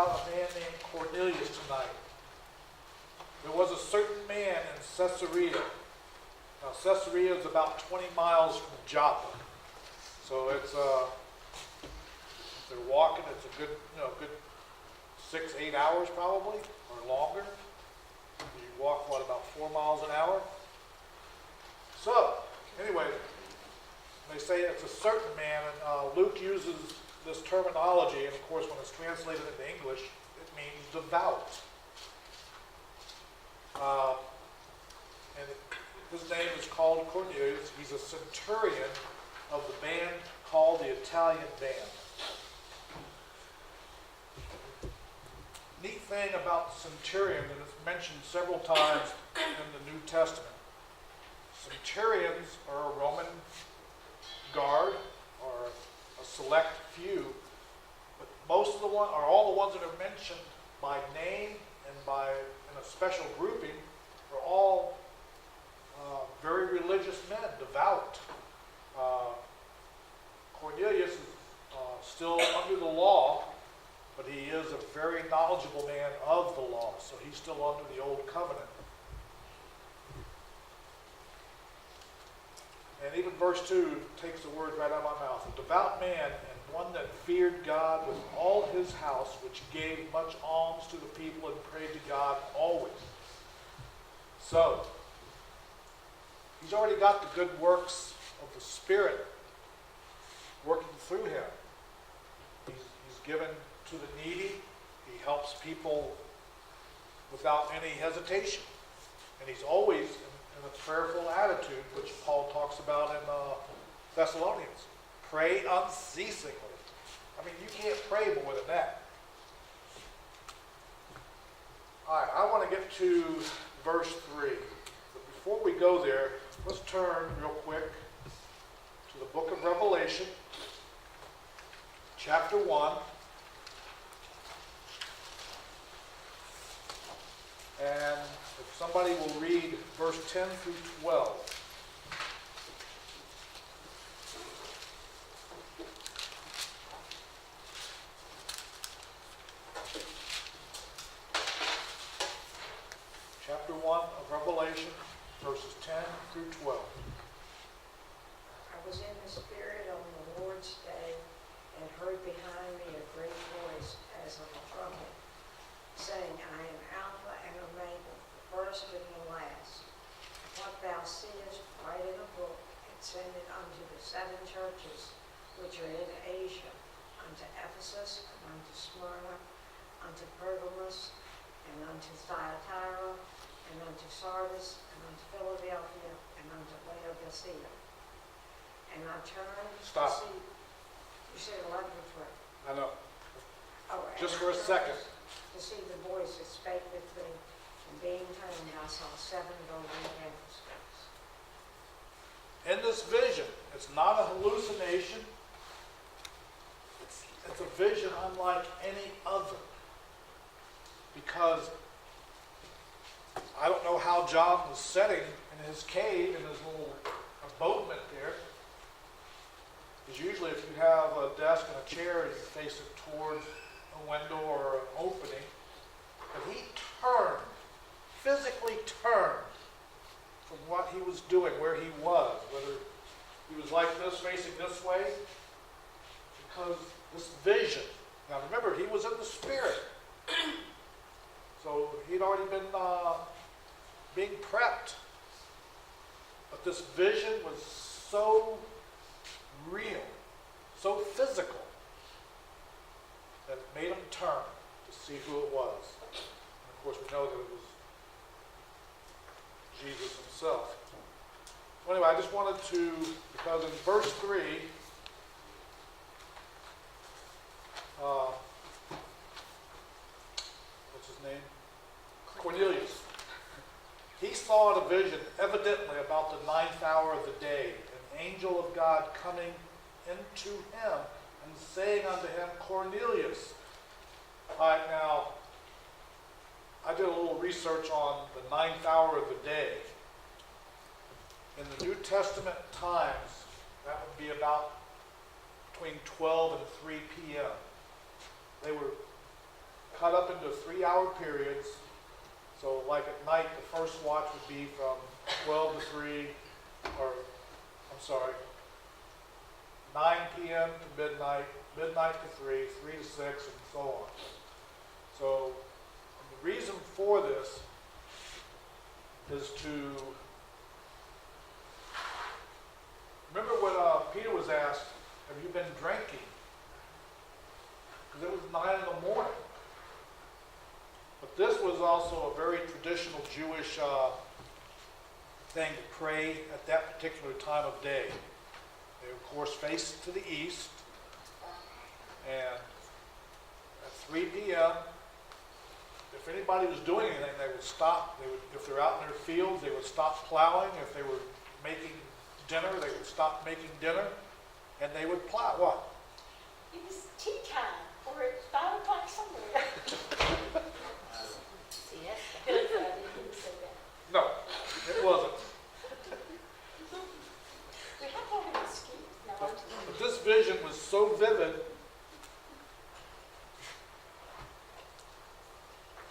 about a man named Cornelius tonight. There was a certain man in Caesarea. Now, Caesarea is about 20 miles from Joppa. So it's, if they're walking, it's a good, good 6-8 hours probably, or longer. You walk, about 4 miles an hour? So, anyway, they say it's a certain man, and Luke uses this terminology, and of course when it's translated into English, it means devout. And his name is called Cornelius. He's a centurion of the band called the Italian Band. Neat thing about the centurion, and it's mentioned several times in the New Testament. Centurions are a Roman guard, or a select few, but most of the one, or all the ones that are mentioned by name and in a special grouping, are all very religious men, devout. Cornelius is still under the law, but he is a very knowledgeable man of the law, so he's still under the old covenant. And even verse 2 takes the words right out of my mouth. A devout man and one that feared God with all his house, which gave much alms to the people and prayed to God always. So, he's already got the good works of the Spirit working through him. He's given to the needy. He helps people without any hesitation. And he's always in a prayerful attitude, which Paul talks about in Thessalonians. Pray unceasingly. I mean, you can't pray more than that. All right, I want to get to verse 3. But before we go there, let's turn real quick to the book of Revelation, chapter 1. And if somebody will read verse 10 through 12. Chapter 1 of Revelation, verses 10 through 12. I was in the Spirit on the Lord's day and heard behind me a great voice as of a trumpet, saying, I am Alpha and Omega, the first and the last. What thou seest, write in a book, and send it unto the 7 churches which are in Asia, unto Ephesus, and unto Smyrna, unto Pergamos, and unto Thyatira, and unto Sardis, and unto Philadelphia, and unto Laodicea. And I turned Stop. to see... You said 11 or 12. I know. Oh, and Just I for a turned second. to see the voice that spake with me, and being turned, I saw 7 golden candlesticks. In this vision, it's not a hallucination. It's a vision unlike any other. Because I don't know how John was sitting in his cave, in his little abodement there. Because usually if you have a desk and a chair, you face it towards a window or an opening. But he turned, physically turned from what he was doing, where he was, whether he was like this, facing this way, because this vision. Now remember, he was in the Spirit. So he'd already been being prepped. But this vision was so real, so physical, that it made him turn to see who it was. And of course we know that it was Jesus himself. So anyway, I just wanted to, because in verse 3, what's his name? Cornelius. He saw in a vision, evidently about the 9th hour of the day, an angel of God coming into him and saying unto him, Cornelius. All right, now, I did a little research on the 9th hour of the day. In the New Testament times, that would be about between 12 and 3 p.m. They were cut up into 3-hour periods. So like at night, the first watch would be from 12 to 3, or I'm sorry, 9 p.m. to midnight, midnight to 3, 3 to 6, and so on. So the reason for this is to remember when Peter was asked, have you been drinking? Because it was 9 in the morning. But this was also a very traditional Jewish thing to pray at that particular time of day. They, of course, faced to the east, and at 3 p.m., if anybody was doing anything, they would stop. They would, if they're out in their fields, they would stop plowing. If they were making dinner, they would stop making dinner, and they would plow. What? It was tea time, or at 5 o'clock somewhere. Yes, I didn't say that. No, it wasn't. We have all an excuse. No, I'm just But this vision was so vivid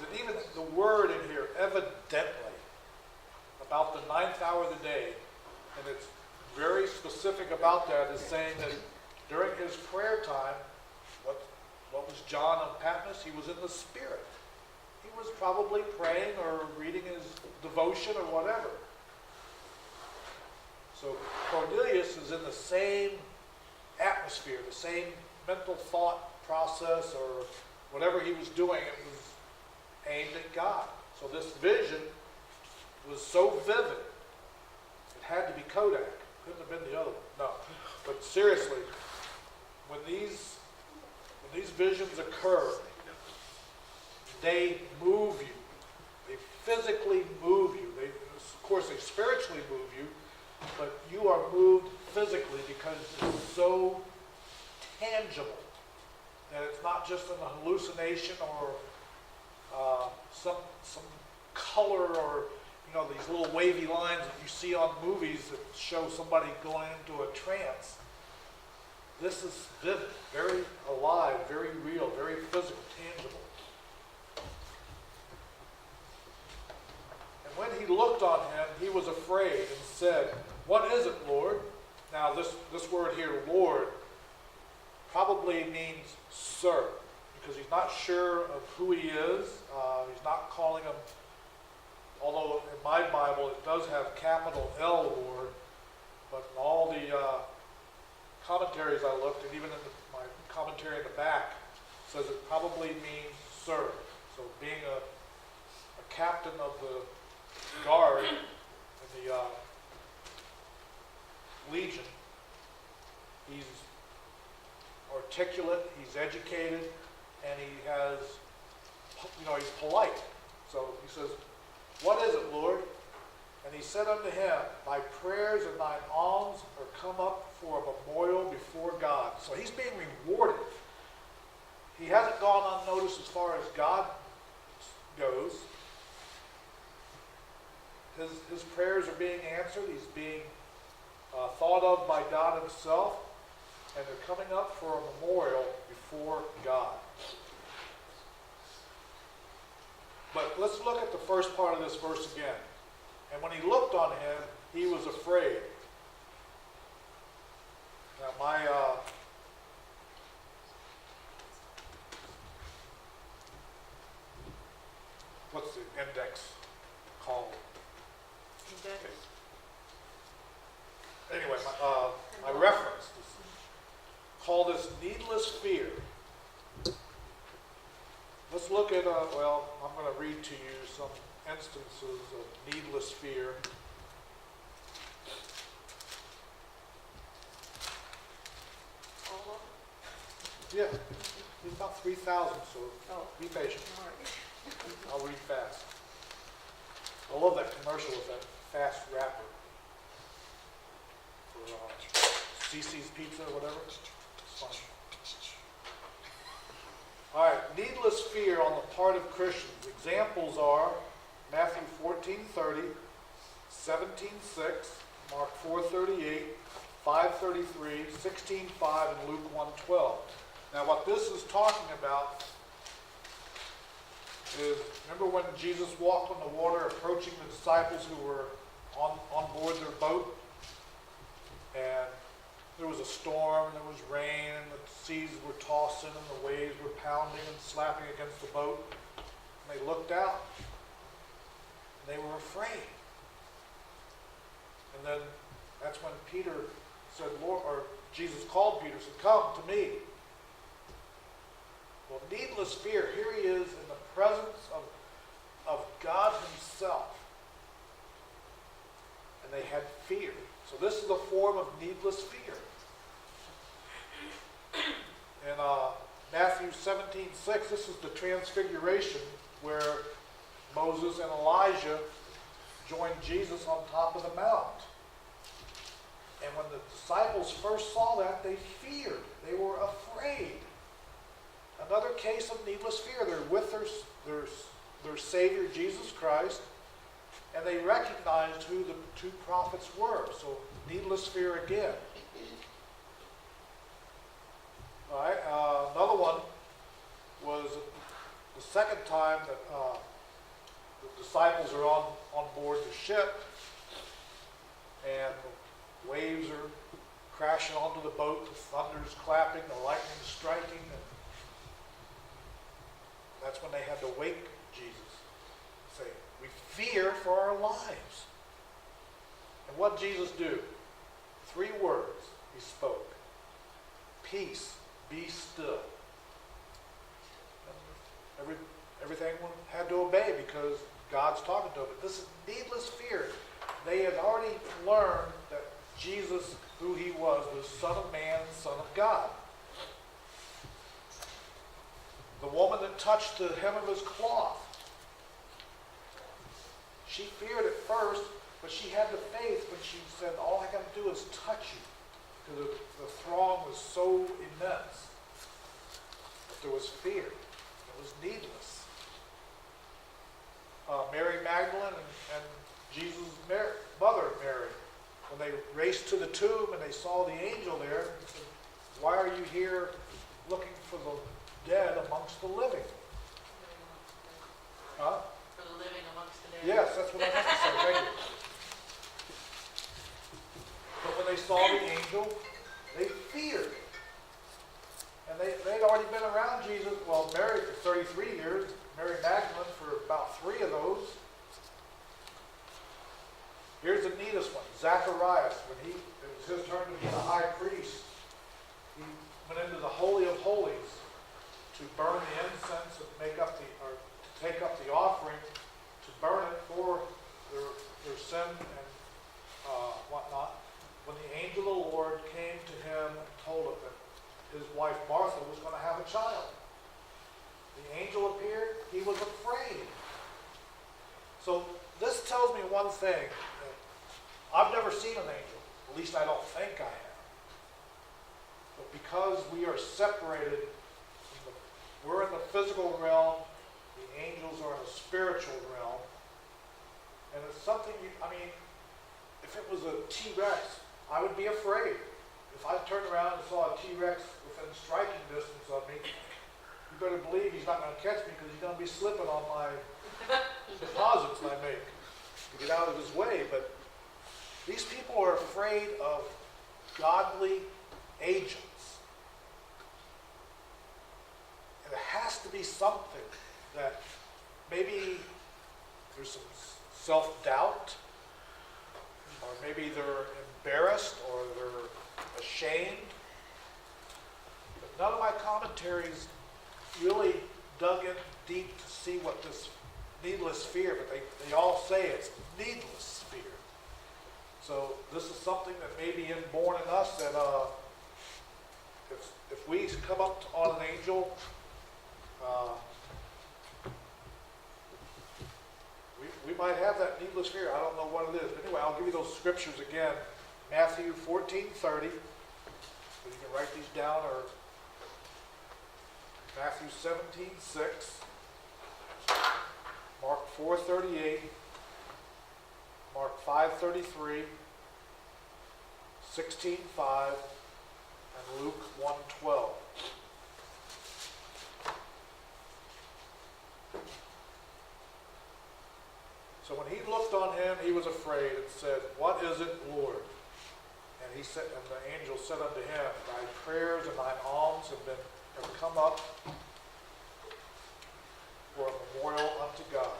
that even the word in here, evidently, about the 9th hour of the day, and it's very specific about that, is saying that during his prayer time, what was John on Patmos? He was in the Spirit. He was probably praying or reading his devotion or whatever. So Cornelius is in the same atmosphere, the same mental thought process or whatever he was doing. It was aimed at God. So this vision was so vivid, it had to be Kodak. Couldn't have been the other one. No. But seriously, when these visions occur, they move you. They physically move you. Of course, they spiritually move you, but you are moved physically because it's so tangible that it's not just an hallucination or some color or these little wavy lines that you see on movies that show somebody going into a trance. This is vivid, very alive, very real, very physical, tangible. And when he looked on him, he was afraid and said, "What is it, Lord?" Now this word here, Lord, probably means sir, because he's not sure of who he is. He's not calling him, although in my Bible it does have capital L Lord, but in all the commentaries I looked, and even in my commentary in the back, says it probably means sir. So being a captain of the guard in the Legion, he's articulate, he's educated, and he has, he's polite. So he says, "What is it, Lord?" And he said unto him, "Thy prayers and thine alms are come up for a memorial before God." So he's being rewarded. He hasn't gone unnoticed as far as God goes. His prayers are being answered. He's being thought of by God himself. And they're coming up for a memorial before God. But let's look at the first part of this verse again. And when he looked on him, he was afraid. Now what's the index called? Okay. Anyway, my reference is call this needless fear. Let's look at, I'm going to read to you some instances of needless fear. all of Yeah, it's about 3,000, so Oh. be patient. it. All right. I'll read fast. I love that commercial with that fast rapper for CC's Pizza or whatever. It's fun. All right, needless fear on the part of Christians. Examples are Matthew 14:30, 17:6, Mark 4:38, 5:33, 16:5, and Luke 1:12. Now, what this is talking about is, remember when Jesus walked on the water approaching the disciples who were on board their boat? And there was a storm, there was rain, and the seas were tossing, and the waves were pounding and slapping against the boat. And they looked out, and they were afraid. And then that's when Peter said, Lord, or Jesus called Peter, said, come to me. Well, needless fear, here he is in the presence of God himself. And they had fear. So this is a form of needless fear. In Matthew 17:6, this is the transfiguration where Moses and Elijah joined Jesus on top of the mount. And when the disciples first saw that, they feared. They were afraid. Another case of needless fear. They're with their Savior, Jesus Christ, and they recognized who the two prophets were. So needless fear again. All right. Another one was the second time that the disciples are on board the ship, and the waves are crashing onto the boat, the thunder's clapping, the lightning's striking, and that's when they had to wake Jesus. Say, we fear for our lives. And what did Jesus do? 3 words he spoke. Peace, be still. Everything had to obey because God's talking to them. But this is needless fear. They had already learned that Jesus, who he was Son of Man, Son of God. The woman that touched the hem of his cloth, she feared at first, but she had the faith when she said, all I got to do is touch you. Because the throng was so immense. But there was fear. It was needless. Mary Magdalene and Jesus' mother Mary, when they raced to the tomb and they saw the angel there, they said, why are you here looking for the dead amongst the living? Huh? For the living amongst the dead. Yes, that's what I meant to say. Thank you. But when they saw the angel, they feared. And they'd already been around Jesus, well, Mary for 33 years, Mary Magdalene for about 3 of those. Here's the neatest one, Zacharias. When it was his turn to be the high priest, he went into the Holy of Holies to burn the incense and to take up the offering, to burn it for their sin and whatnot. When the angel of the Lord came to him and told him that his wife Martha was going to have a child, the angel appeared. He was afraid. So this tells me one thing. I've never seen an angel. At least I don't think I have. But because we are separated, we're in the physical realm, the angels are in the spiritual realm. And it's something, if it was a T-Rex, I would be afraid. If I turned around and saw a T-Rex within striking distance of me, you better believe he's not going to catch me because he's going to be slipping on my deposits I make to get out of his way. But these people are afraid of godly agents. And it has to be something that maybe there's some self-doubt, or maybe they're embarrassed, or they're ashamed. But none of my commentaries really dug in deep to see what this needless fear, but they all say it's needless fear. So this is something that may be inborn in us that if we come up on an angel, we might have that needless fear. I don't know what it is. But anyway, I'll give you those scriptures again. Matthew 14:30. So you can write these down, or Matthew 17:6. Mark 4:38. Mark 5:33. 16:5. And Luke 1:12. when he looked on him, he was afraid and said, "What is it, Lord?" And he said, and the angel said unto him, "Thy prayers and thine alms have come up for a memorial unto God."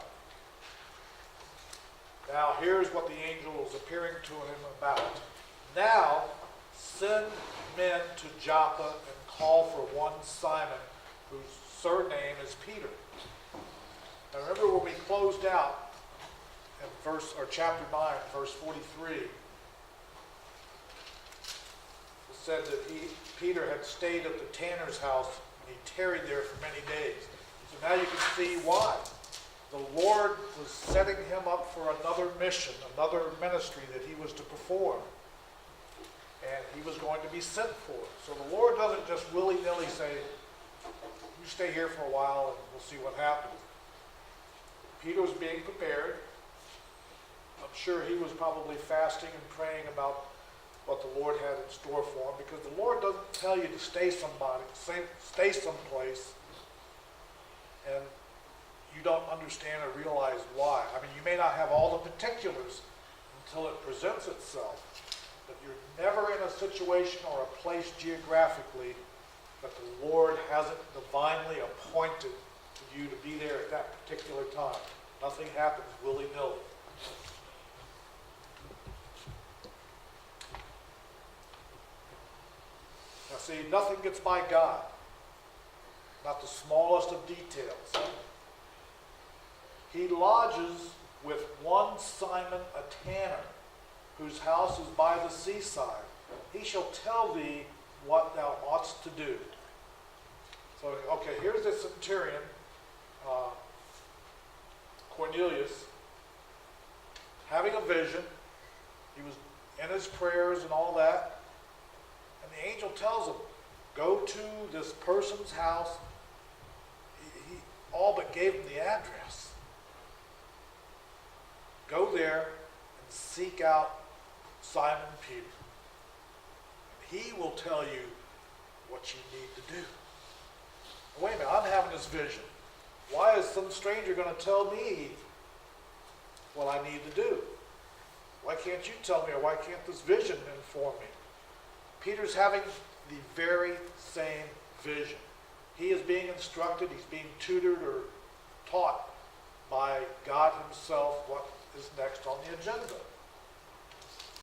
Now here's what the angel was appearing to him about. "Now send men to Joppa and call for one Simon, whose surname is Peter." Now remember when we closed out in chapter 9, verse 43, it said that Peter had stayed at the tanner's house and he tarried there for many days. So now you can see why. The Lord was setting him up for another mission, another ministry that he was to perform. And he was going to be sent for. So the Lord doesn't just willy-nilly say, "You stay here for a while and we'll see what happens." Peter was being prepared. I'm sure he was probably fasting and praying about what the Lord had in store for him, because the Lord doesn't tell you to stay someplace and you don't understand or realize why. I mean, you may not have all the particulars until it presents itself, but you're never in a situation or a place geographically that the Lord hasn't divinely appointed to you to be there at that particular time. Nothing happens willy-nilly. Now see, nothing gets by God. Not the smallest of details. He lodges with one Simon a tanner, whose house is by the seaside. He shall tell thee what thou oughtest to do. So, okay, here's the centurion, Cornelius, having a vision. He was in his prayers and all that. And the angel tells him, go to this person's house. He all but gave him the address. Go there and seek out Simon Peter. He will tell you what you need to do. Wait a minute, I'm having this vision. Why is some stranger going to tell me what I need to do? Why can't you tell me, or why can't this vision inform me? Peter's having the very same vision. He is being instructed, he's being tutored or taught by God himself what is next on the agenda.